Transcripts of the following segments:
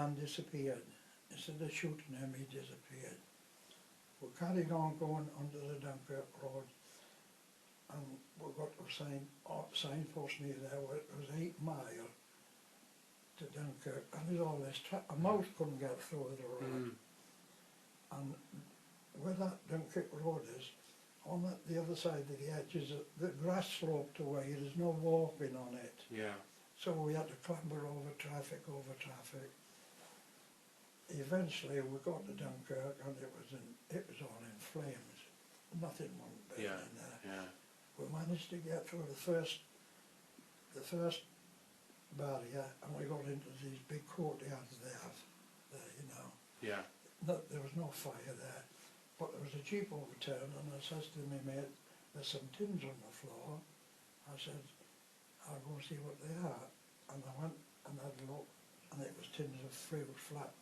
man disappeared. Instead of shooting him, he disappeared. We carried on going under the Dunkirk road, and we got to a signpost near there where it was 8 miles to Dunkirk, and there's all this a mouse couldn't get through the road. And where that Dunkirk road is, on the other side of the edge is the grass sloped away, there's no walking on it. Yeah. So we had to clamber over traffic. Eventually we got to Dunkirk and it was all in flames. Nothing went burning there. Yeah. We managed to get through the first barrier, and we got into these big courtyards they have there, you know. Yeah. There was no fire there, but there was a jeep overturned, and I says to me mate, there's some tins on the floor. I said, I'll go see what they are. And I went and had a look, and it was tins of fruit, little flat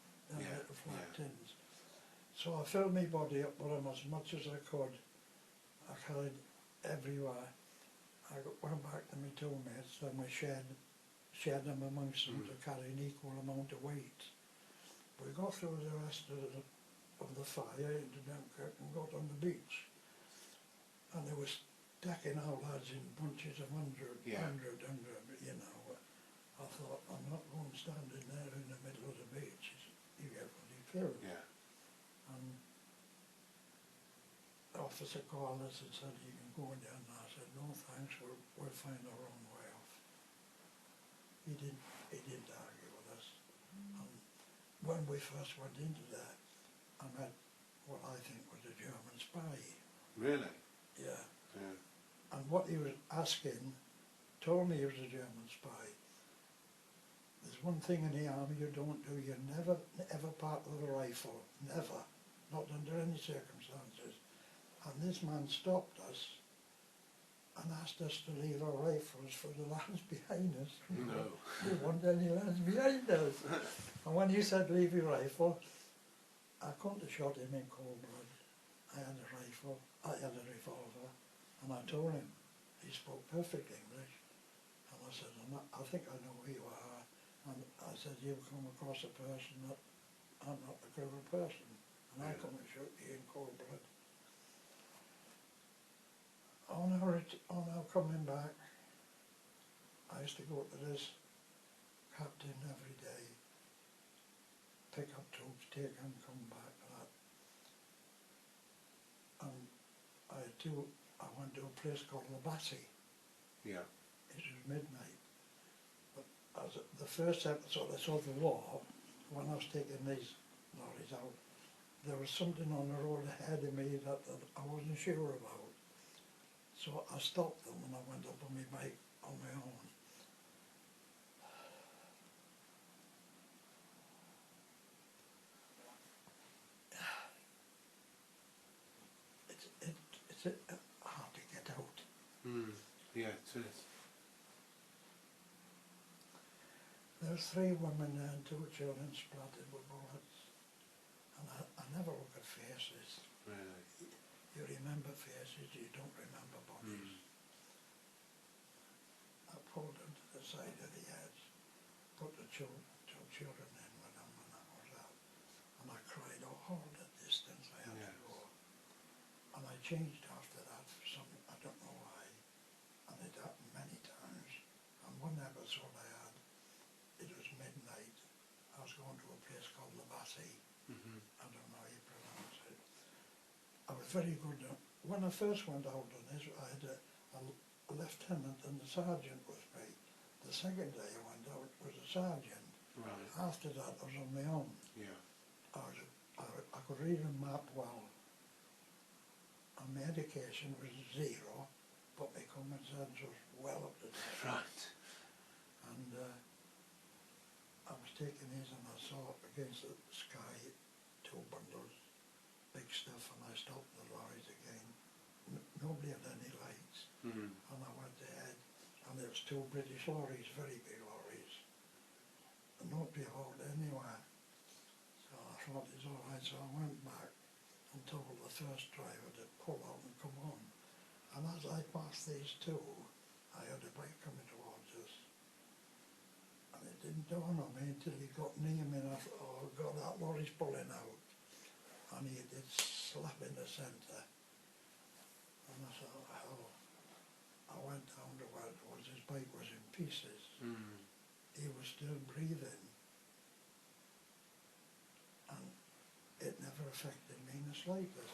tins. So I filled my body up with them as much as I could. I carried everywhere. I went back to my two mates, and we shared them amongst them to carry an equal amount of weight. We got through the rest of the fire into Dunkirk and got on the beach. And there was stacking our lads in bunches of 100, you know. I thought, I'm not going standing there in the middle of the beach. You get bloody killed. Yeah. And the officer called us and said, you can go in there. And I said, no thanks, we'll find our own way off. He didn't argue with us. And when we first went into there, I met what I think was a German spy. Really? Yeah. Yeah. And what he was asking told me he was a German spy. There's one thing in the army you don't do, you never ever part with a rifle, never, not under any circumstances. And this man stopped us and asked us to leave our rifles for the lads behind us. No. We didn't want any lads behind us. And when he said leave your rifle, I couldn't have shot him in cold blood. I had a rifle, I had a revolver, and I told him. He spoke perfect English. And I said, I think I know who you are. And I said, you've come across a person that I'm not the kind of person. And I come and shoot you in cold blood. On our coming back, I used to go to this captain every day, pick up troops, take them, come back to that. And I went to a place called Labassi. Yeah. It was midnight. But as the first episode I saw the war, when I was taking these lorries out, there was something on the road ahead of me that I wasn't sure about. So I stopped them and I went up on my bike on my own. It's hard to get out. Yeah, it is. There was 3 women and 2 children splattered with bullets. And I never look at faces. Really? You remember faces, you don't remember bodies. I pulled them to the side of the edge, put the 2 children in with them, and that was that. And I cried, oh, hold the distance, I had to go. And I changed after that for some, I don't know why. And it happened many times. And one episode I had, it was midnight. I was going to a place called Labassi. I don't know how you pronounce it. I was very good. When I first went out on this, I had a lieutenant and a sergeant with me. The second day I went out was a sergeant. Right. After that I was on my own. Yeah. I could read and map well. And my education was 0, but my common sense was well up to date. Right. And I was taking these and I saw against the sky 2 bundles, big stuff, and I stopped the lorries again. Nobody had any lights. And I went ahead, and there was 2 British lorries, very big lorries. And nobody hauled anywhere. So I thought it's all right, so I went back and told the first driver to pull out and come on. And as I passed these 2, I had a bike coming towards us. And it didn't dawn on me until he got near me and I thought, oh God, that lorry's pulling out. And he did slap in the centre. And I thought, hell, I went down to where it was, his bike was in pieces. He was still breathing. And it never affected me in the slightest.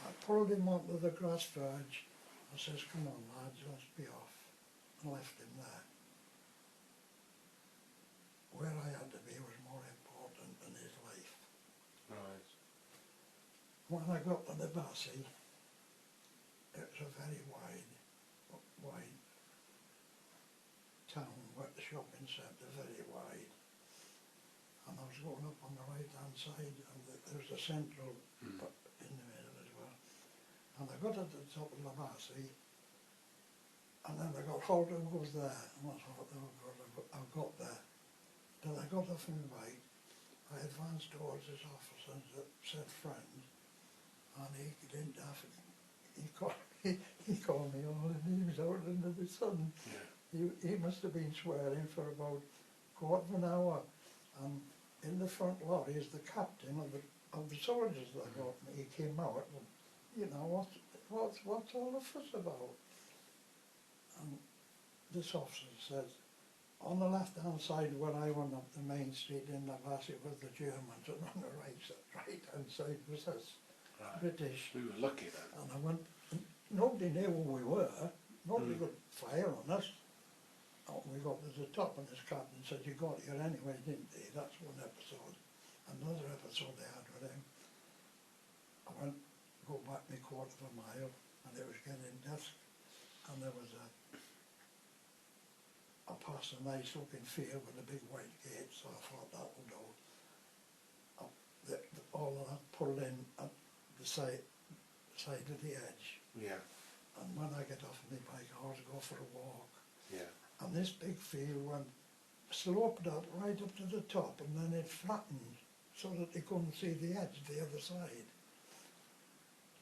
I pulled him onto the grass verge. I says, come on lads, let's be off. And left him there. Where I had to be was more important than his life. Right. When I got to the Bassey, it was a very wide town, where the shopping centre, very wide. And I was going up on the right hand side, and there was a central in the middle as well. And I got at the top of the Bassey, and then I got hold of who was there, and I thought, oh God, I've got there. Then I got off my bike, I advanced towards his office and said friend, and he didn't have it. He called me all the names out into the sun. Yeah. He must have been swearing for about a quarter of an hour. And in the front lorry is the captain of the soldiers that got me. He came out and, you know, what's all the fuss about? And this officer says, on the left-hand side where I went up the main street in the Bassett was the Germans, and on the right-hand side was us, Right. British. We were lucky then. And I went, nobody knew who we were, nobody could fire on us. And we got to the top and this captain said, you got here anyway, didn't he? That's one episode. Another episode they had with him, I went, go back me quarter of a mile, and it was getting dusk, and there was I passed a nice looking field with a big white gate, so I thought that would do. All of that pulled in at the side of the edge. Yeah. And when I get off my bike, I always go for a walk. Yeah. And this big field went, sloped up right up to the top, and then it flattened so that they couldn't see the edge, the other side.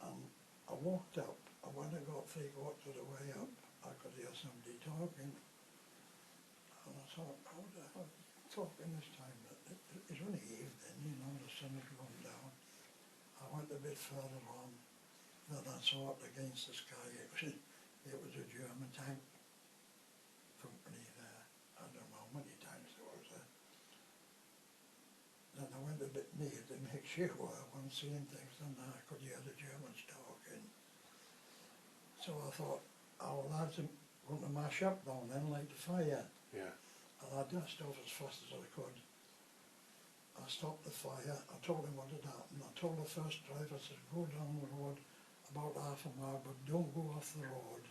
And I walked up, and when I got 3/4 of the way up, I could hear somebody talking. And I thought, how the hell are you talking this time? It's only evening, you know, the sun had gone down. I went a bit further on, then I saw it against the sky. It was a German tank company there. I don't know how many tanks there was there. Then I went a bit near to make sure I wasn't seeing things, and I could hear the Germans talking. So I thought, our lads are going to mash up down then, like the fire. Yeah. And I dashed off as fast as I could. I stopped the fire, I told him what had happened. I told the first driver, I said, go down the road about half a mile, but don't go off the road.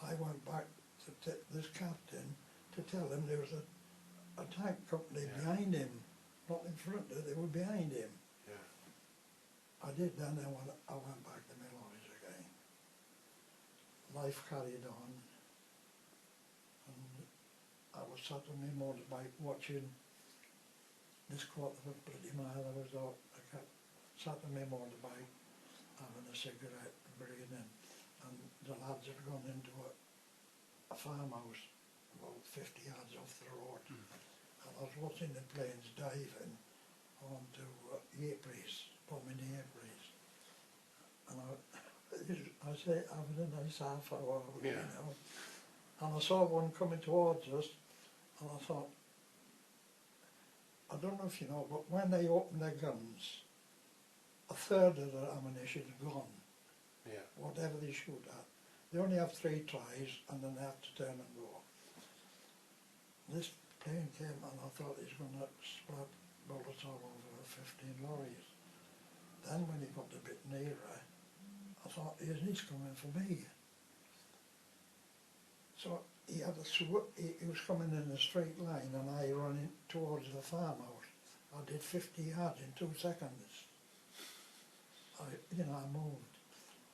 I went back to this captain to tell him there was a tank company behind him, not in front of him, they were behind him. Yeah. I did then, I went back to my lorries again. Life carried on, and I was sat on my motorbike watching this quarter of a bloody mile I was out. I kept sat on my motorbike having a cigarette, breathing, and the lads had gone into a farmhouse about 50 yards off the road. And I was watching the planes diving onto Ypres, bombing Ypres. And I say, having a nice half hour, you know. And I saw one coming towards us, and I thought, I don't know if you know, but when they open their guns, a third of their ammunition is gone. Yeah. Whatever they shoot at. They only have 3 tries, and then they have to turn and go. This plane came, and I thought he's going to splat bullets all over 15 lorries. Then when he got a bit nearer, I thought, he's coming for me. So he had he was coming in a straight line, and I ran in towards the farmhouse. I did 50 yards in 2 seconds. I moved.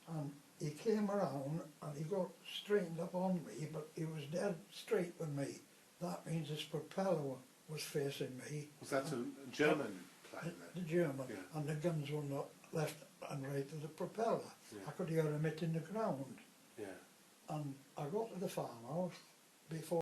And he came around, and he got straightened up on me, but he was dead straight with me. That means his propeller was facing me. Was that a German plane then? The German, Yeah. and the guns were not left and right of the propeller. Yeah. I could hear him hitting the ground. Yeah. And I got to the farmhouse before